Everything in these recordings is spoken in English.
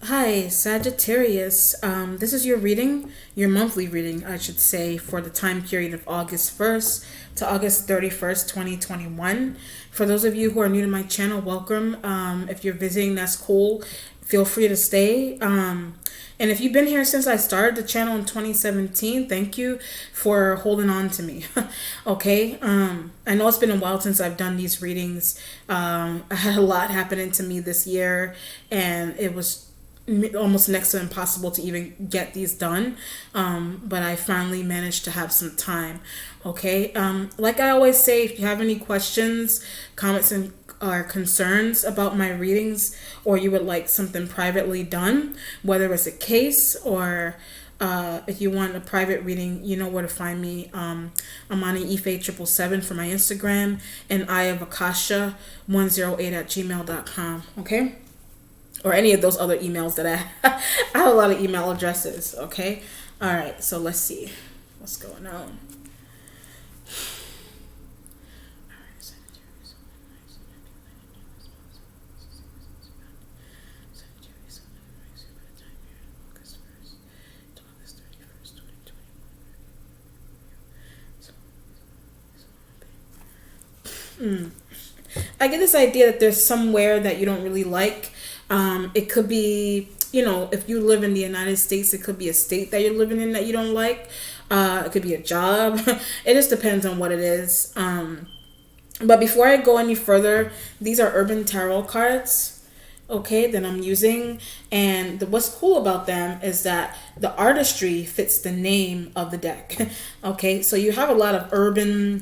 Hi, Sagittarius. This is your reading, your monthly reading, I should say, for the time period of August 1st to August 31st, 2021. For those of you who are new to my channel, welcome. If you're visiting, that's cool. Feel free to stay. And if you've been here since I started the channel in 2017, thank you for holding on to me. Okay. I know it's been a while since I've done these readings. I had a lot happening to me this year, and it was almost next to impossible to even get these done, but I finally managed to have some time. Okay. Like I always say, if you have any questions, comments, and or concerns about my readings, or you would like something privately done, whether it's a case or if you want a private reading, you know where to find me. I'm on Ife777 for my Instagram, and I of Akasha 108 at gmail.com. Okay, or any of those other emails that I have a lot of email addresses. Okay. All right. So let's see what's going on. I get this idea that there's somewhere that you don't really like. It could be, if you live in the United States, it could be a state that you're living in that you don't like. It could be a job. It just depends on what it is. But before I go any further, these are Urban Tarot cards, okay, that I'm using. And what's cool about them is that the artistry fits the name of the deck. Okay, so you have a lot of urbanized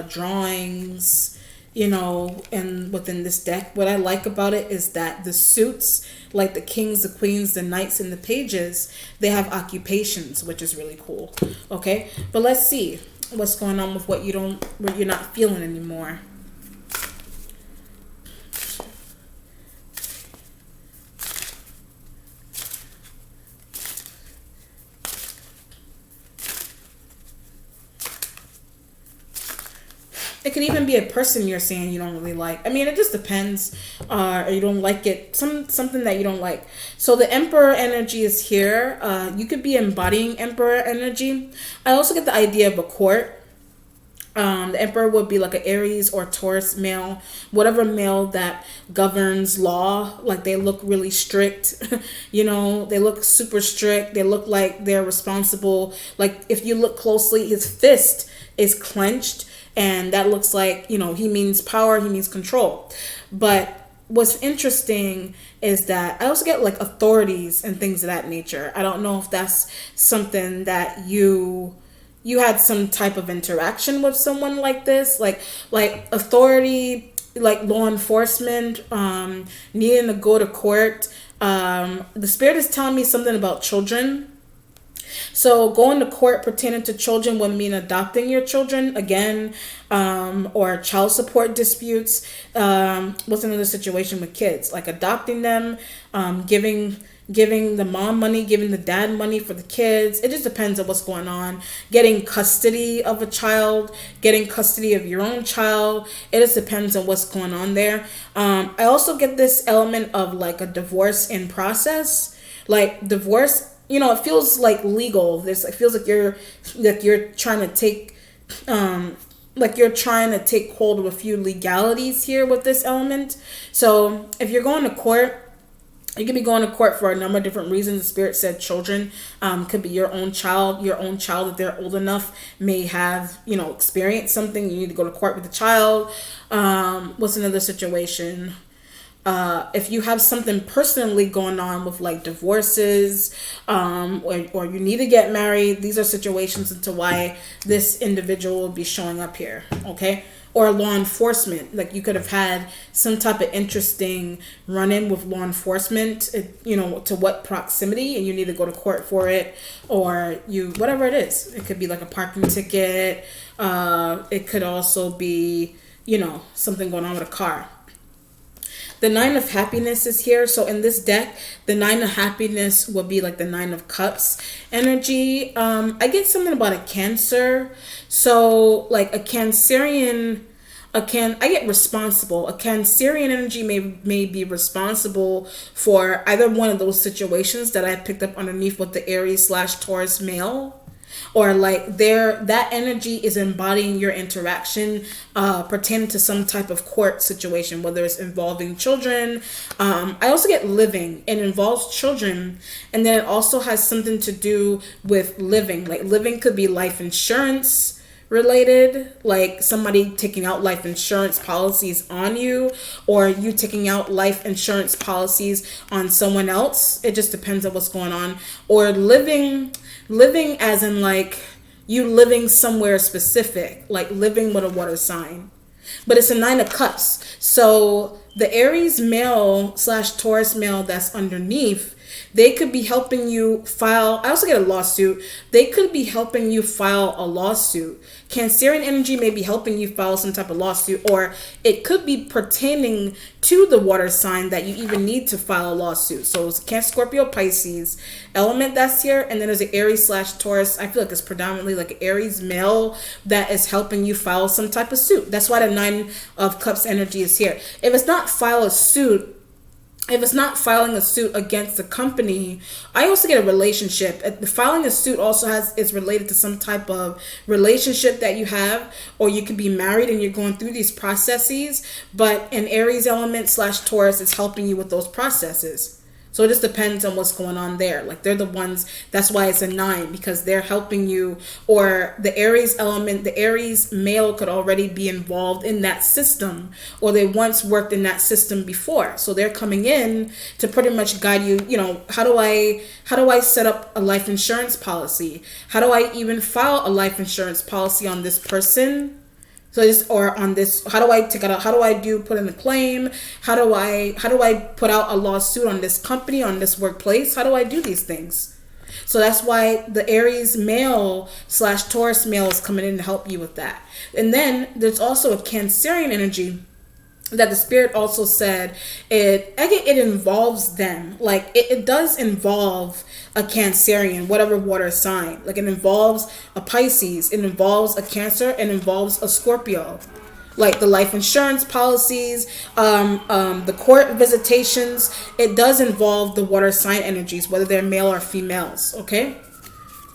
drawings, and within this deck. What I like about it is that the suits, like the kings, the queens, the knights, and the pages, they have occupations, which is really cool. Okay, but let's see what's going on with what you're not feeling anymore. It could even be a person you're saying you don't really like. I mean, it just depends. Or you don't like it. Something that you don't like. So the Emperor energy is here. You could be embodying Emperor energy. I also get the idea of a court. The Emperor would be like an Aries or Taurus male, whatever male that governs law. Like they look really strict, they look super strict. They look like they're responsible. Like if you look closely, his fist is clenched, and that looks like, he means power, he means control. But what's interesting is that I also get like authorities and things of that nature. I don't know if that's something that you had some type of interaction with someone like this, like authority, like law enforcement, needing to go to court. The spirit is telling me something about children. So going to court pertaining to children would mean adopting your children again, or child support disputes. What's another situation with kids? Like adopting them, giving the mom money, giving the dad money for the kids. It just depends on what's going on. Getting custody of a child, getting custody of your own child. It just depends on what's going on there. I also get this element of like a divorce in process. Like divorce, it feels like legal. It feels like you're trying to take hold of a few legalities here with this element. So if you're going to court, you could be going to court for a number of different reasons. The spirit said children, could be your own child. Your own child, if they're old enough, may have, experienced something. You need to go to court with the child. What's another situation? If you have something personally going on with like divorces, or you need to get married, these are situations into why this individual will be showing up here. Okay. Or law enforcement, like you could have had some type of interesting run-in with law enforcement, to what proximity, and you need to go to court for it, or whatever it is. It could be like a parking ticket. It could also be, something going on with a car. The Nine of Happiness is here. So in this deck, the Nine of Happiness will be like the Nine of Cups energy. I get something about a Cancer. So like a Cancerian I get responsible. A Cancerian energy may be responsible for either one of those situations that I picked up underneath with the Aries / Taurus male, or like that energy is embodying your interaction pertaining to some type of court situation, whether it's involving children. I also get living. It involves children, and then it also has something to do with living. Like living could be life insurance related, like somebody taking out life insurance policies on you, or you taking out life insurance policies on someone else. It just depends on what's going on. Or living as in like you living somewhere specific, like living with a water sign. But it's a 9 of Cups. So the Aries male / Taurus male that's underneath, they could be helping you file. I also get a lawsuit. They could be helping you file a lawsuit. Cancerian energy may be helping you file some type of lawsuit, or it could be pertaining to the water sign that you even need to file a lawsuit. So it's Cancer, Scorpio, Pisces element that's here, and then there's an Aries / Taurus. I feel like it's predominantly like an Aries male that is helping you file some type of suit. That's why the 9 of Cups energy is here. If it's not filing a suit against the company, I also get a relationship. Filing a suit also is related to some type of relationship that you have, or you could be married and you're going through these processes, but an Aries element / Taurus is helping you with those processes. So it just depends on what's going on there. Like they're the ones, that's why it's a 9, because they're helping you. Or the Aries element, the Aries male could already be involved in that system, or they once worked in that system before. So they're coming in to pretty much guide you, how do I set up a life insurance policy? How do I even file a life insurance policy on this person? So how do I take it out? How do I put in a claim? How do I put out a lawsuit on this company, on this workplace? How do I do these things? So that's why the Aries male / Taurus male is coming in to help you with that. And then there's also a Cancerian energy that the spirit also said it involves them. Like it does involve a Cancerian, whatever water sign. Like it involves a Pisces, it involves a Cancer, it involves a Scorpio. Like the life insurance policies, the court visitations, it does involve the water sign energies, whether they're male or females. Okay,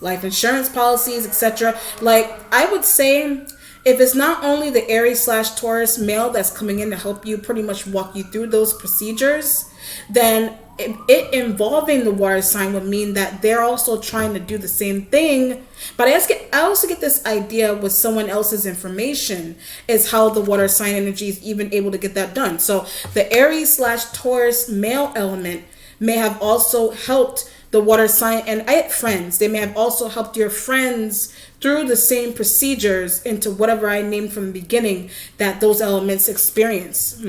life insurance policies, etc. Like I would say, if it's not only the Aries / Taurus male that's coming in to help you pretty much walk you through those procedures, then it involving the water sign would mean that they're also trying to do the same thing. But I also get this idea with someone else's information is how the water sign energy is even able to get that done. So the Aries / Taurus male element may have also helped the water sign, and I had friends. They may have also helped your friends through the same procedures into whatever I named from the beginning that those elements experience.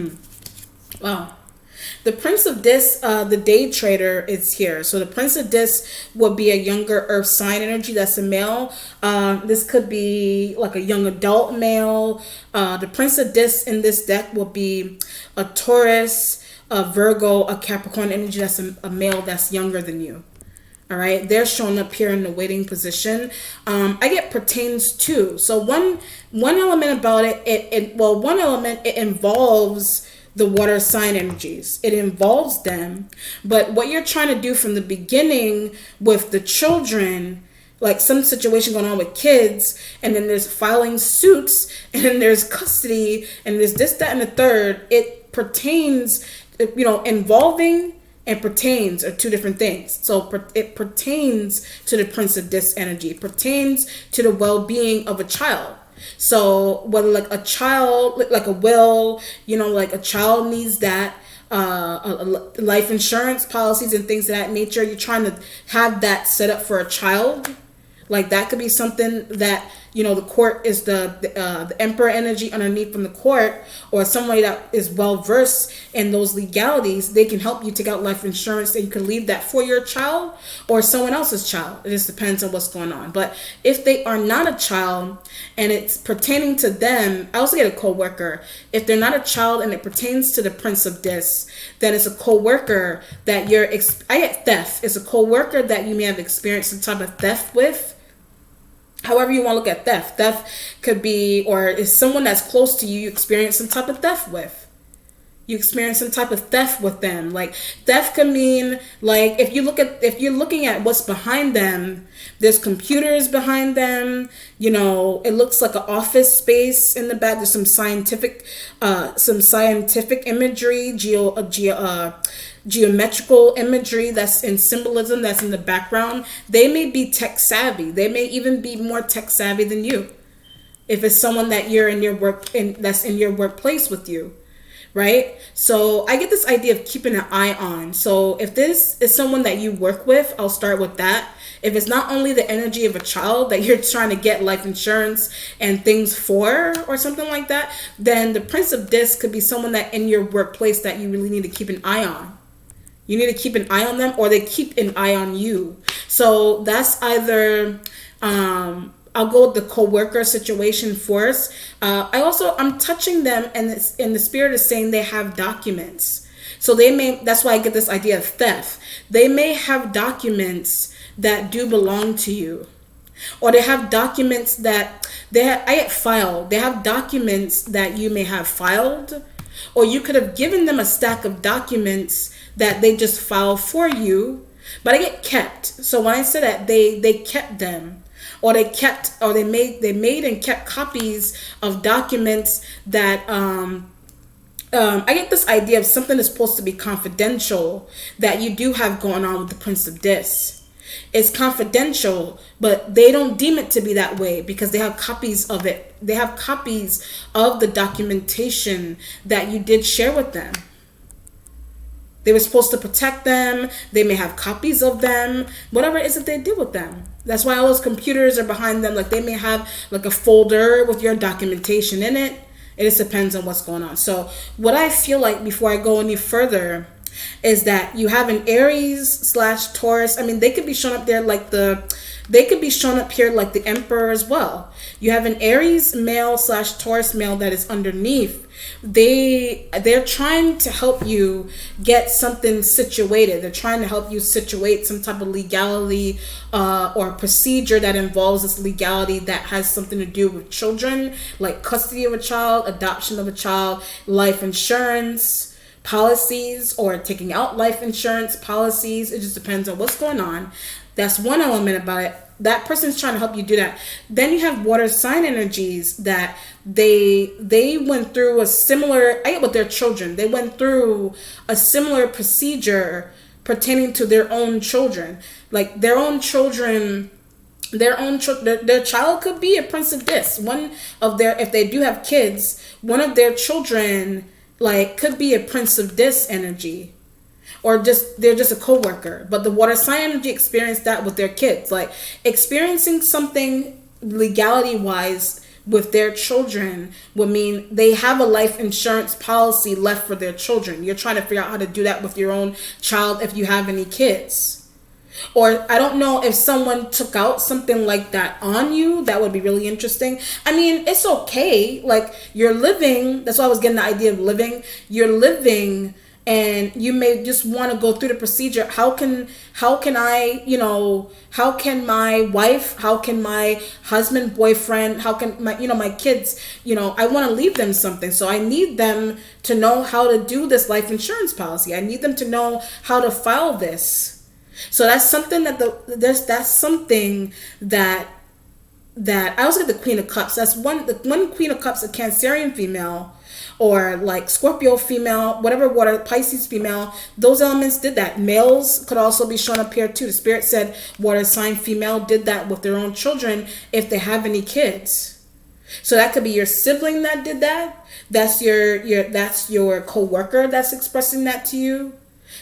Wow. The Prince of Discs, the day trader, is here. So the Prince of Discs would be a younger earth sign energy. That's a male. This could be like a young adult male. The Prince of Discs in this deck will be a Taurus, a Virgo, a Capricorn energy. That's a male that's younger than you. All right, they're showing up here in the waiting position. I get pertains to. So one element about it, one element, it involves the water sign energies. It involves them. But what you're trying to do from the beginning with the children, like some situation going on with kids, and then there's filing suits, and then there's custody, and there's this, that, and the third, it pertains, involving and pertains are two different things. So it pertains to the Prince of Discs energy. It pertains to the well-being of a child. So whether like a child, like a will, like a child needs that, life insurance policies and things of that nature, you're trying to have that set up for a child. Like that could be something that, the court is the emperor energy underneath from the court, or somebody that is well versed in those legalities. They can help you take out life insurance, and you can leave that for your child or someone else's child. It just depends on what's going on. But if they are not a child and it's pertaining to them, I also get a co-worker. If they're not a child and it pertains to the Prince of Discs, then it's a co-worker that I get theft. It's a co-worker that you may have experienced some type of theft with. However you want to look at theft. Theft could be, or is someone that's close to you, you experience some type of theft with. You experience some type of theft with them. Like, theft can mean, like, if you're looking at what's behind them, there's computers behind them. You know, it looks like an office space in the back. There's some scientific imagery, geometrical imagery that's in symbolism that's in the background. They may be tech savvy. They may even be more tech savvy than you. If it's someone that you're in your that's in your workplace with you. Right? So I get this idea of keeping an eye on. So if this is someone that you work with, I'll start with that. If it's not only the energy of a child that you're trying to get life insurance and things for or something like that, then the Prince of Discs could be someone that in your workplace that you really need to keep an eye on. You need to keep an eye on them, or they keep an eye on you. So that's either I'll go with the co-worker situation first. I'm touching them, and the spirit is saying they have documents. So that's why I get this idea of theft. They may have documents that do belong to you. Or they have documents that I get filed. They have documents that you may have filed. Or you could have given them a stack of documents that they just filed for you, but I get kept. So when I say that, they kept them. Or they made and kept copies of documents that I get this idea of something that's supposed to be confidential that you do have going on with the Prince of Discs. It's confidential, but they don't deem it to be that way because they have copies of it. They have copies of the documentation that you did share with them. They were supposed to protect them. They may have copies of them. Whatever it is that they did with them. That's why all those computers are behind them. Like, they may have like a folder with your documentation in it. It just depends on what's going on. So what I feel like before I go any further is that you have an Aries/Taurus. I mean, they could be shown up there like they could be shown up here like the Emperor as well. You have an Aries male/Taurus male that is underneath. They're trying to help you get something situated. They're trying to help you situate some type of legality or procedure that involves this legality that has something to do with children, like custody of a child, adoption of a child, life insurance policies, or taking out life insurance policies. It just depends on what's going on. That's one element about it. That person's trying to help you do that. Then you have water sign energies that they went through a similar, I get with their children. They went through a similar procedure pertaining to their own children. Like their own children, their child could be a Prince of Discs. If they do have kids, one of their children like could be a Prince of Discs energy. Or they're just a co-worker. But the water sign energy experienced that with their kids. Like experiencing something legality-wise with their children would mean they have a life insurance policy left for their children. You're trying to figure out how to do that with your own child if you have any kids. Or I don't know if someone took out something like that on you. That would be really interesting. I mean, it's okay. Like you're living. That's why I was getting the idea of living. You're living. And you may just want to go through the procedure. How can my wife, how can my husband, boyfriend, how can my kids, I want to leave them something. So I need them to know how to do this life insurance policy. I need them to know how to file this. So that's something that's something that I also get the Queen of Cups. That's the one Queen of Cups, a Cancerian female, or like Scorpio female, whatever, water, Pisces female, those elements did that. Males could also be shown up here too. The spirit said water sign female did that with their own children if they have any kids. So that could be your sibling that did that. That's your co-worker that's expressing that to you.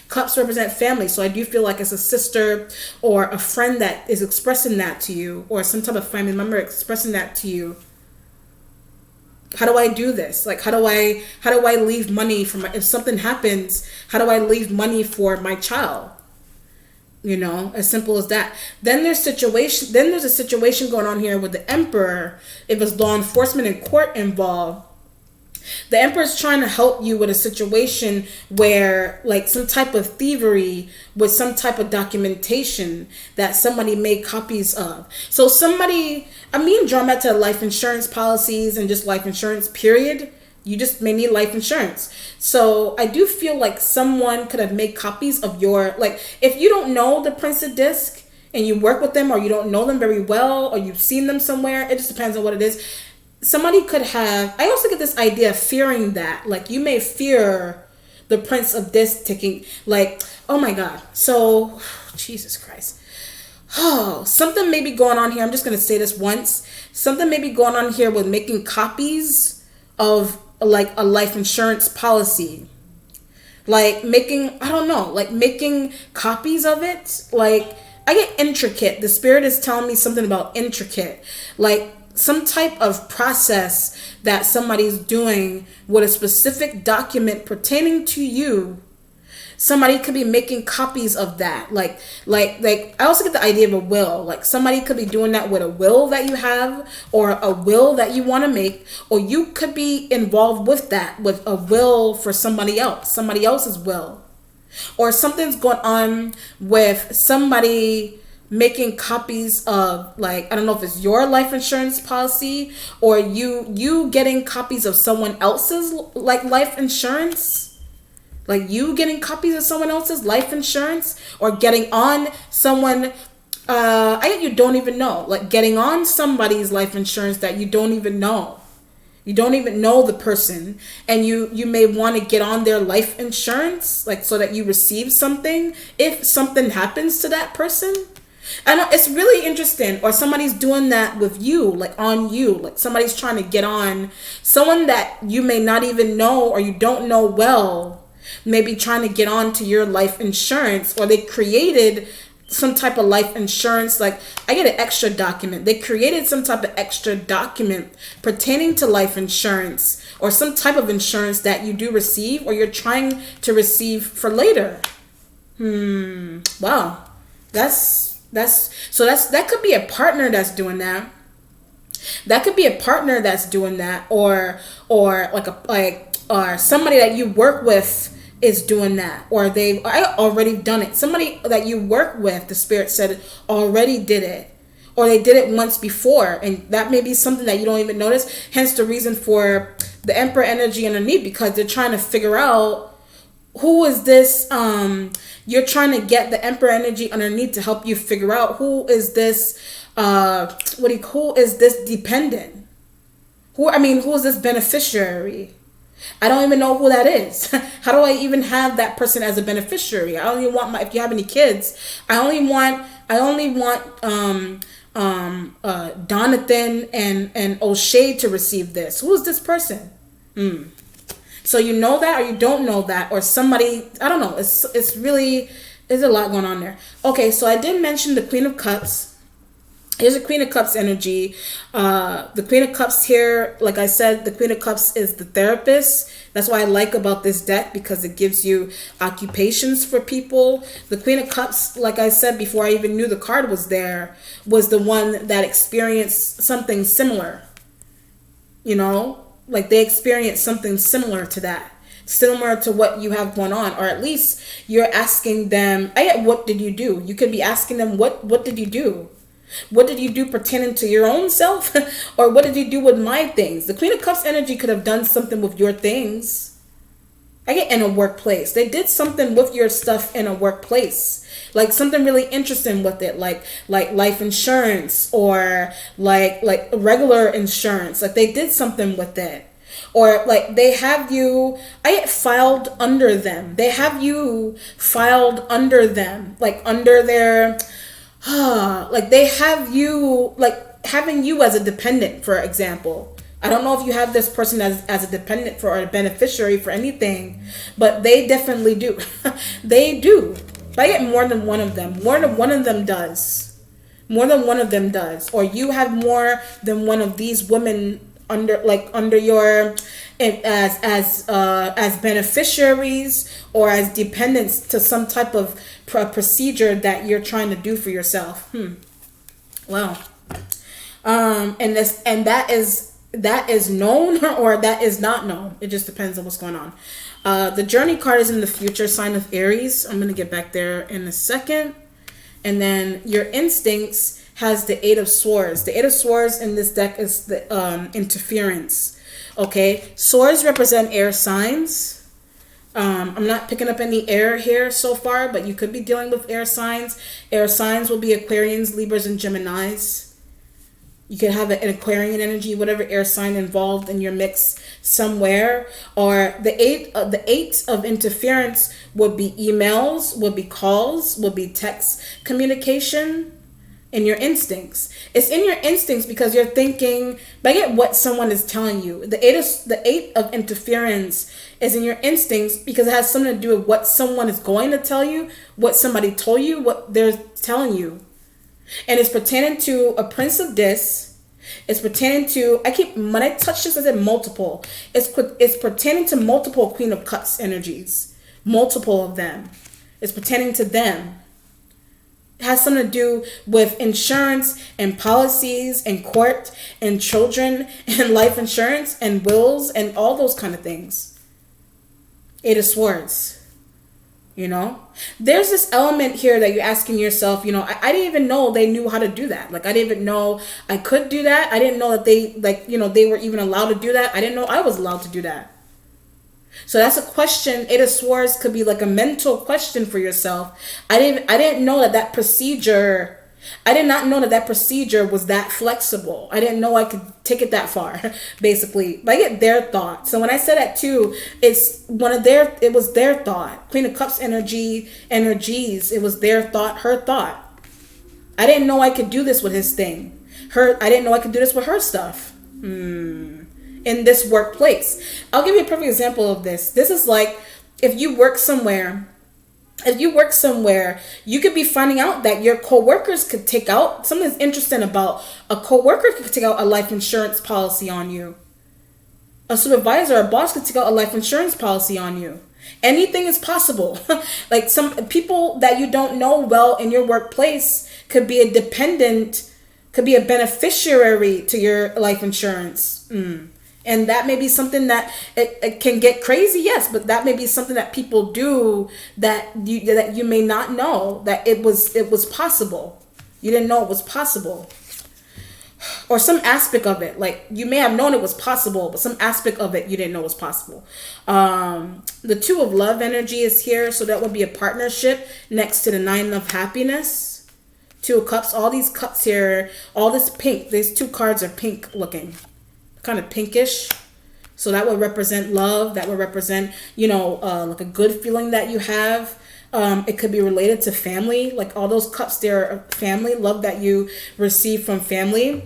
Cups represent family, so I do feel like it's a sister or a friend that is expressing that to you, or some type of family member expressing that to you. How do I do this? Like, how do I leave money for if something happens, how do I leave money for my child? As simple as that. Then there's a situation going on here with the Emperor. If it's law enforcement and court involved, The Emperor is trying to help you with a situation where, like, some type of thievery with some type of documentation that somebody made copies of. So somebody, I'm being drawn back to life insurance policies and just life insurance, period. You just may need life insurance. So I do feel like someone could have made copies of your, like, if you don't know the Prince of Disc and you work with them, or you don't know them very well, or you've seen them somewhere, it just depends on what it is. Somebody could have, I also get this idea of fearing that, like, you may fear the Prince of Disc taking, like, oh my God. So, Jesus Christ. Oh, something may be going on here. I'm just going to say this once. Something may be going on here with making copies of, like, a life insurance policy. Like, making, I don't know, like, making copies of it. Like, I get intricate. The spirit is telling me something about intricate. Like, some type of process that somebody's doing with a specific document pertaining to you. Somebody could be making copies of that. Like I also get the idea of a will. Like, somebody could be doing that with a will that you have, or a will that you want to make, or you could be involved with that, with a will for somebody else, somebody else's will. Or something's going on with somebody making copies of, like, I don't know if it's your life insurance policy, or you getting copies of someone else's, like, life insurance. Like, you getting copies of someone else's life insurance, or getting on someone, you don't even know, like, getting on somebody's life insurance that you don't even know. You don't even know the person, and you may want to get on their life insurance, like, so that you receive something if something happens to that person. I know, it's really interesting. Or somebody's doing that with you, like, on you, like, somebody's trying to get on someone that you may not even know, or you don't know well, maybe trying to get on to your life insurance, or they created some type of life insurance. Like, I get an extra document. They created some type of extra document pertaining to life insurance, or some type of insurance that you do receive, or you're trying to receive for later. Wow. That could be a partner that's doing that. That could be a partner that's doing that, or somebody that you work with is doing that, or they've already done it. Somebody that you work with, the spirit said, already did it, or they did it once before, and that may be something that you don't even notice. Hence the reason for the Emperor energy underneath, because they're trying to figure out who is this. You're trying to get the Emperor energy underneath to help you figure out who is this. Who is this dependent? Who is this beneficiary? I don't even know who that is. How do I even have that person as a beneficiary? I only want if you have any kids, I only want Donathan and O'Shea to receive this. Who is this person? So you know that, or you don't know that, or somebody, I don't know. It's really, there's a lot going on there. Okay, so I did mention the Queen of Cups. Here's the Queen of Cups energy. The Queen of Cups here, like I said, the Queen of Cups is the therapist. That's what I like about this deck, because it gives you occupations for people. The Queen of Cups, like I said before I even knew the card was there, was the one that experienced something similar. You know? Like, they experienced something similar to that. Similar to what you have going on. Or at least you're asking them, what did you do? You could be asking them, what did you do? What did you do pertaining to your own self? Or what did you do with my things? The Queen of Cups energy could have done something with your things. I get in a workplace. They did something with your stuff in a workplace. Like, something really interesting with it. Like life insurance, or like regular insurance. Like, they did something with it. Or like they have you, filed under them. They have you filed under them. Like, under their... like, they have you, like, having you as a dependent, for example. I don't know if you have this person as a dependent for, or a beneficiary for anything, but they definitely do. They do. But I get more than one of them. More than one of them does. More than one of them does. Or you have more than one of these women under your, as beneficiaries, or as dependents to some type of procedure that you're trying to do for yourself. Wow. And that is that is known or that is not known. It just depends on what's going on. The Journey card is in the future sign of Aries. I'm going to get back there in a second. And then your instincts has the Eight of Swords. The Eight of Swords in this deck is the interference. Okay, swords represent air signs. I'm not picking up any air here so far, but you could be dealing with air signs. Air signs will be Aquarians, Libras, and Geminis. You could have an Aquarian energy, whatever air sign involved in your mix somewhere. Or the eight of interference would be emails, would be calls, would be text communication, and your instincts. It's in your instincts because you're thinking by what someone is telling you. The eight of interference is in your instincts because it has something to do with what someone is going to tell you, what somebody told you, what they're telling you. And it's pertaining to a Prince of Dis. It's pertaining to, when I touch this, I said multiple. It's pertaining to multiple Queen of Cups energies. Multiple of them. It's pertaining to them. It has something to do with insurance and policies and court and children and life insurance and wills and all those kind of things. Eight of Swords. You know, there's this element here that you're asking yourself, I didn't even know they knew how to do that. Like, I didn't even know I could do that. I didn't know that they were even allowed to do that. I didn't know I was allowed to do that. So that's a question. Eight of Swords could be like a mental question for yourself. I didn't know that procedure. I did not know that procedure was that flexible. I didn't know I could take it that far, basically. But I get their thought. So when I said that too, it was their thought. Queen of Cups energies, it was their thought, her thought. I didn't know I could do this with his thing. I didn't know I could do this with her stuff. In this workplace. I'll give you a perfect example of this. This is like if you work somewhere, you could be finding out that your coworkers could take out, something's interesting about a coworker could take out a life insurance policy on you. A supervisor, a boss could take out a life insurance policy on you. Anything is possible. Like some people that you don't know well in your workplace could be a dependent, could be a beneficiary to your life insurance. And that may be something that it can get crazy, yes, but that may be something that people do that you may not know that it was possible. You didn't know it was possible. Or some aspect of it, like you may have known it was possible, but some aspect of it you didn't know was possible. The Two of Love energy is here, so that would be a partnership next to the Nine of Happiness. Two of Cups, all these cups here, all this pink, these two cards are pink looking. Kind of pinkish, so that would represent love. That would represent, like a good feeling that you have. It could be related to family, like all those cups there are family, love that you receive from family.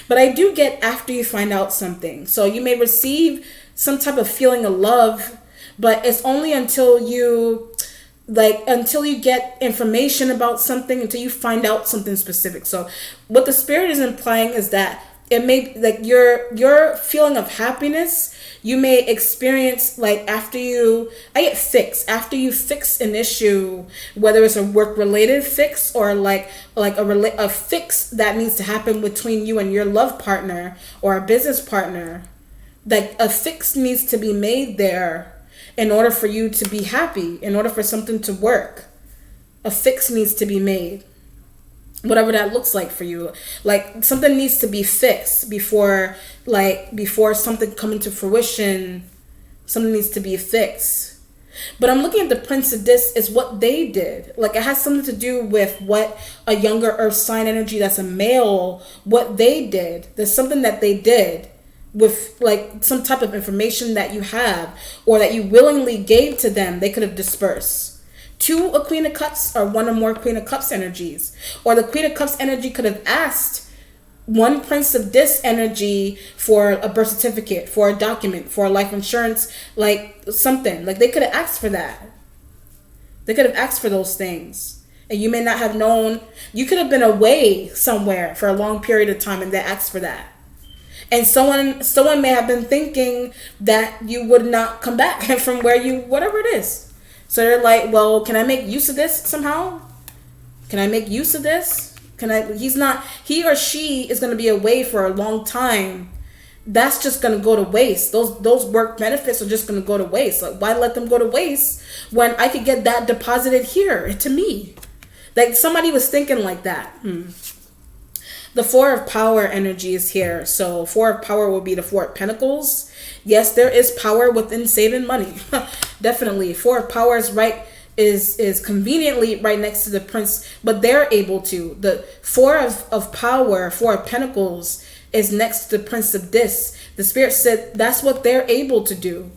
But I do get after you find out something, so you may receive some type of feeling of love, but it's only until you get information about something, until you find out something specific. So what the spirit is implying is that it may, like, your feeling of happiness, you may experience, like, after you fix an issue, whether it's a work-related fix or like a fix that needs to happen between you and your love partner or a business partner. Like, a fix needs to be made there in order for you to be happy, in order for something to work. A fix needs to be made. Whatever that looks like for you. Like, something needs to be fixed before something come into fruition. Something needs to be fixed. But I'm looking at the Prince of Dis is what they did. Like, it has something to do with what a younger earth sign energy that's a male, what they did. There's something that they did with, like, some type of information that you have or that you willingly gave to them, they could have dispersed. To a Queen of Cups or one or more Queen of Cups energies. Or the Queen of Cups energy could have asked one Prince of Dis energy for a birth certificate, for a document, for a life insurance, like something. Like, they could have asked for that. They could have asked for those things. And you may not have known. You could have been away somewhere for a long period of time and they asked for that. And someone may have been thinking that you would not come back from whatever it is. So they're like, well, can I make use of this somehow? Can I make use of this? He or she is going to be away for a long time. that's just going to go to waste. Those work benefits are just going to go to waste. Like, why let them go to waste when I could get that deposited here to me? Like, somebody was thinking like that. The Four of Power energy is here. So Four of Power will be the Four of Pentacles. Yes, there is power within saving money. Definitely. Four of Power is conveniently right next to the Prince, but they're able to. The Four of Power, Four of Pentacles is next to the Prince of Discs. The Spirit said that's what they're able to do.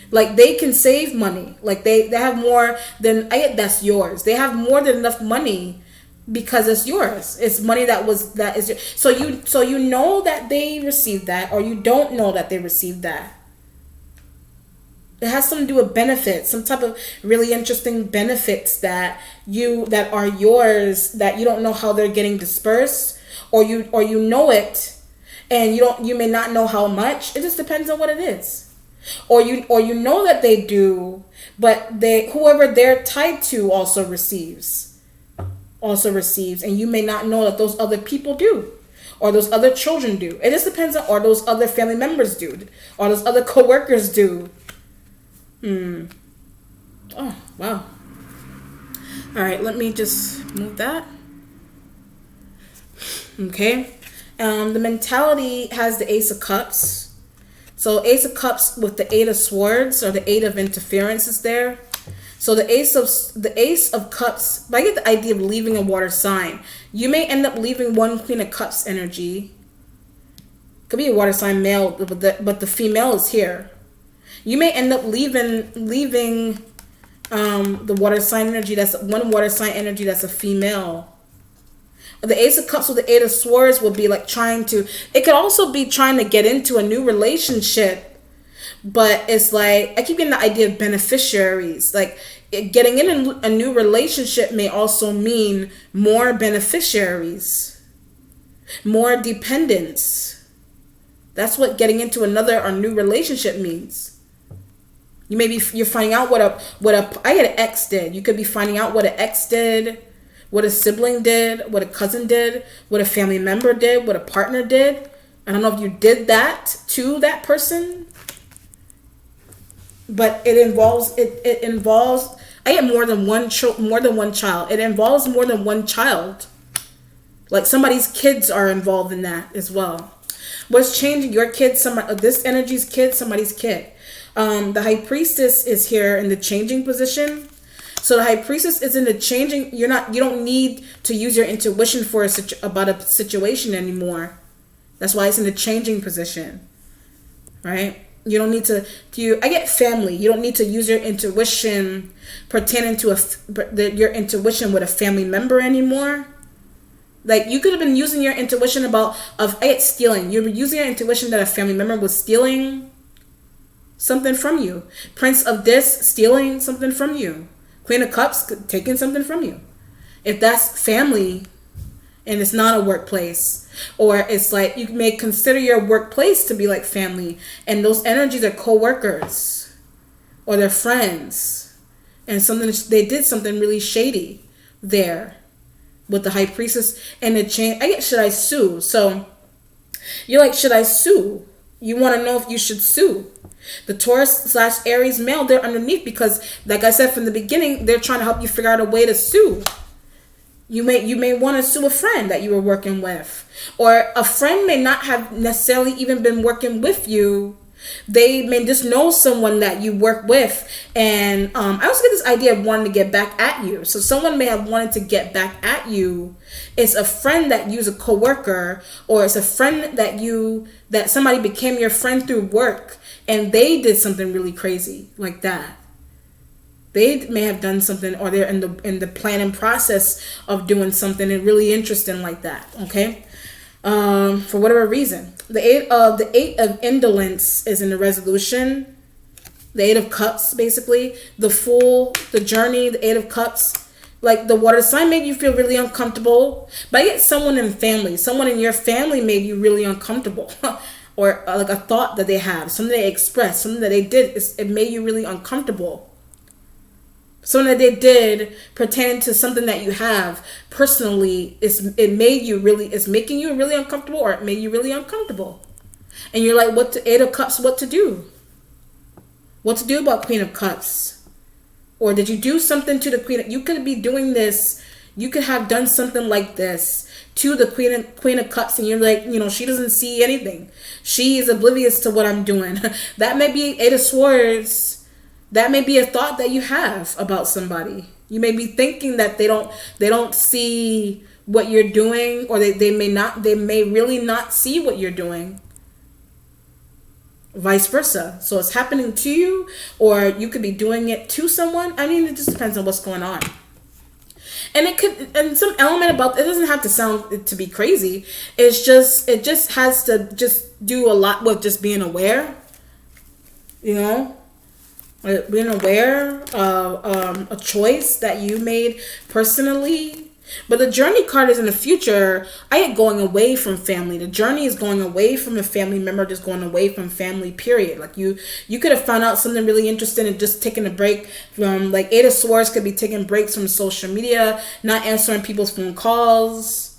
Like, they can save money. Like, they have more than, that's yours. They have more than enough money because it's yours. It's money that is yours. So you know that they received that, or you don't know that they received that. It has something to do with benefits, some type of really interesting benefits that are yours, that you don't know how they're getting dispersed, or you know it, and you may not know how much. It just depends on what it is, or you know that they do, but whoever they're tied to also receives, and you may not know that those other people do, or those other children do. It just depends on, or those other family members do, or those other coworkers do. Oh, wow. All right, let me just move that. Okay. The mentality has the Ace of Cups. So Ace of Cups with the Eight of Swords, or the Eight of Interference, is there. So the Ace of Cups, but I get the idea of leaving a water sign. You may end up leaving one Queen of Cups energy. Could be a water sign male, but the female is here. You may end up leaving the water sign energy. That's one water sign energy that's a female. The Ace of Cups with the Eight of Swords will be like it could also be trying to get into a new relationship, but it's like, I keep getting the idea of beneficiaries. Like, getting in a new relationship may also mean more beneficiaries, more dependence. That's what getting into another or new relationship means. You're finding out what I had an ex did. You could be finding out what an ex did, what a sibling did, what a cousin did, what a family member did, what a partner did. I don't know if you did that to that person, but it involves I get more than one child. It involves more than one child. Like, somebody's kids are involved in that as well. What's changing? Your kid, this energy's kid, somebody's kid. The High Priestess is here in the changing position. So the High Priestess is in the changing. You don't need to use your intuition about a situation anymore. That's why it's in the changing position, right? You don't need to. I get family. You don't need to use your intuition pertaining to your intuition with a family member anymore. Like, you could have been using your intuition stealing. You were using your intuition that a family member was stealing something from you. Prince of Discs stealing something from you. Queen of Cups taking something from you. If that's family and it's not a workplace, or it's like, you may consider your workplace to be like family, and those energies are co-workers or they're friends, and they did something really shady there with the High Priestess and the chain. I get, should I sue? So you're like, should I sue? You want to know if you should sue. The Taurus/Aries male, they're underneath because, like I said from the beginning, they're trying to help you figure out a way to sue. You may want to sue a friend that you were working with, or a friend may not have necessarily even been working with you. They may just know someone that you work with, and I also get this idea of wanting to get back at you. So someone may have wanted to get back at you. It's a friend that you's a coworker, or it's a friend that somebody became your friend through work, and they did something really crazy like that. They may have done something, or they're in the planning process of doing something really interesting like that. Okay. For whatever reason, the eight of indolence is in the resolution. The Eight of Cups, basically the Fool, the Journey, the Eight of Cups. Like, the water sign made you feel really uncomfortable, but I get someone in your family made you really uncomfortable, or like a thought that they have, something they expressed, something that they did, it made you really uncomfortable. Something that they did pertaining to something that you have personally, it's making you really uncomfortable, or it made you really uncomfortable. And you're like, what to Eight of Cups, what to do? What to do about Queen of Cups? Or did you do something to the Queen? You could be doing this. You could have done something like this to the Queen of Cups, and you're like, she doesn't see anything. She is oblivious to what I'm doing. That may be Eight of Swords. That may be a thought that you have about somebody. You may be thinking that they don't see what you're doing, or they may really not see what you're doing. Vice versa. So it's happening to you, or you could be doing it to someone. I mean, it just depends on what's going on. And some element about it doesn't have to sound to be crazy. It just has to just do a lot with just being aware. Being aware of a choice that you made personally. But the Journey card is in the future. I get going away from family. The Journey is going away from a family member, just going away from family, period. Like you could have found out something really interesting and just taken a break from, like, Eight of Swords could be taking breaks from social media, not answering people's phone calls.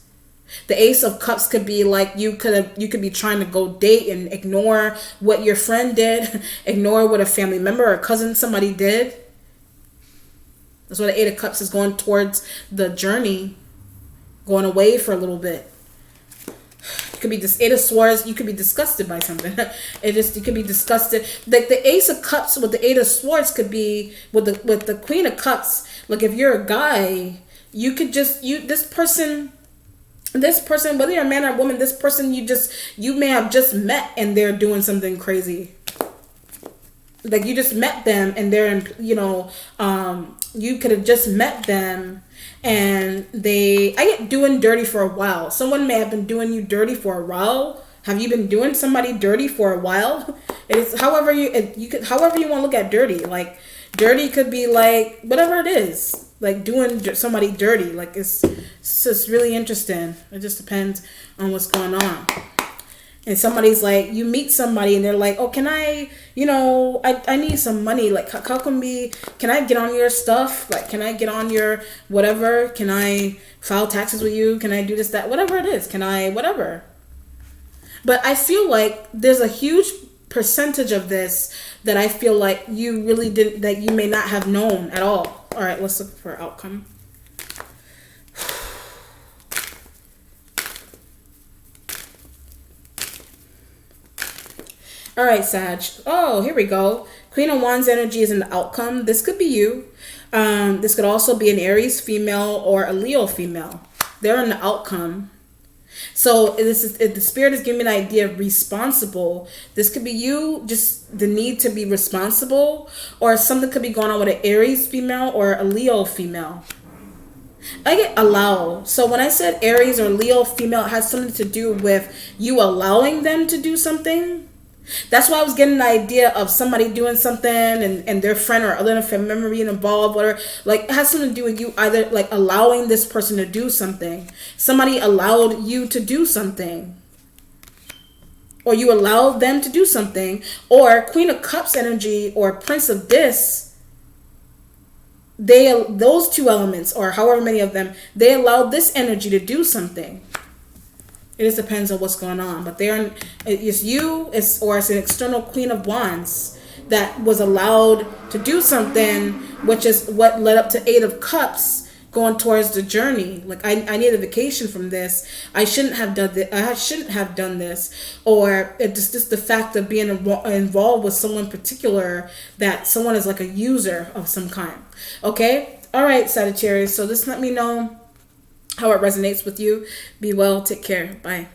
The Ace of Cups could be like you could be trying to go date and ignore what your friend did, ignore what a family member or cousin, somebody did. That's why the Eight of Cups is going towards the Journey, going away for a little bit. It could be this Eight of Swords. You could be disgusted by something. You could be disgusted. Like the Ace of Cups with the Eight of Swords could be with the Queen of Cups. Like if you're a guy, you could this person, whether you're a man or a woman, this person you may have just met and they're doing something crazy. Like you just met them and they're you could have just met them and I get doing dirty for a while. Someone may have been doing you dirty for a while. Have you been doing somebody dirty for a while? It's however you want to look at dirty. Like dirty could be like whatever it is. Like doing somebody dirty. Like it's just really interesting. It just depends on what's going on. And somebody's like, you meet somebody and they're like, oh, can I, I need some money. Like, how can I get on your stuff? Like, can I get on your whatever? Can I file taxes with you? Can I do this, that, whatever it is? Can I, whatever? But I feel like there's a huge percentage of this that I feel like you really didn't, that you may not have known at all. All right, let's look for outcome. All right, Sag. Oh, here we go. Queen of Wands energy is in the outcome. This could be you. This could also be an Aries female or a Leo female. They're in the outcome. So if the spirit is giving me an idea of responsible. This could be you, just the need to be responsible, or something could be going on with an Aries female or a Leo female. I get allow. So when I said Aries or Leo female, it has something to do with you allowing them to do something. That's why I was getting the idea of somebody doing something and their friend or other family member being involved, whatever. Like, it has something to do with you either like allowing this person to do something. Somebody allowed you to do something. Or you allowed them to do something. Or Queen of Cups energy or Prince of Dis, those two elements, or however many of them, they allowed this energy to do something. It just depends on what's going on. But it's an external Queen of Wands that was allowed to do something, which is what led up to Eight of Cups going towards the Journey. Like, I need a vacation from this. I shouldn't have done this. I shouldn't have done this. Or it's just the fact of being involved with someone particular, that someone is like a user of some kind. Okay? All right, Sagittarius. So just let me know how it resonates with you. Be well. Take care. Bye.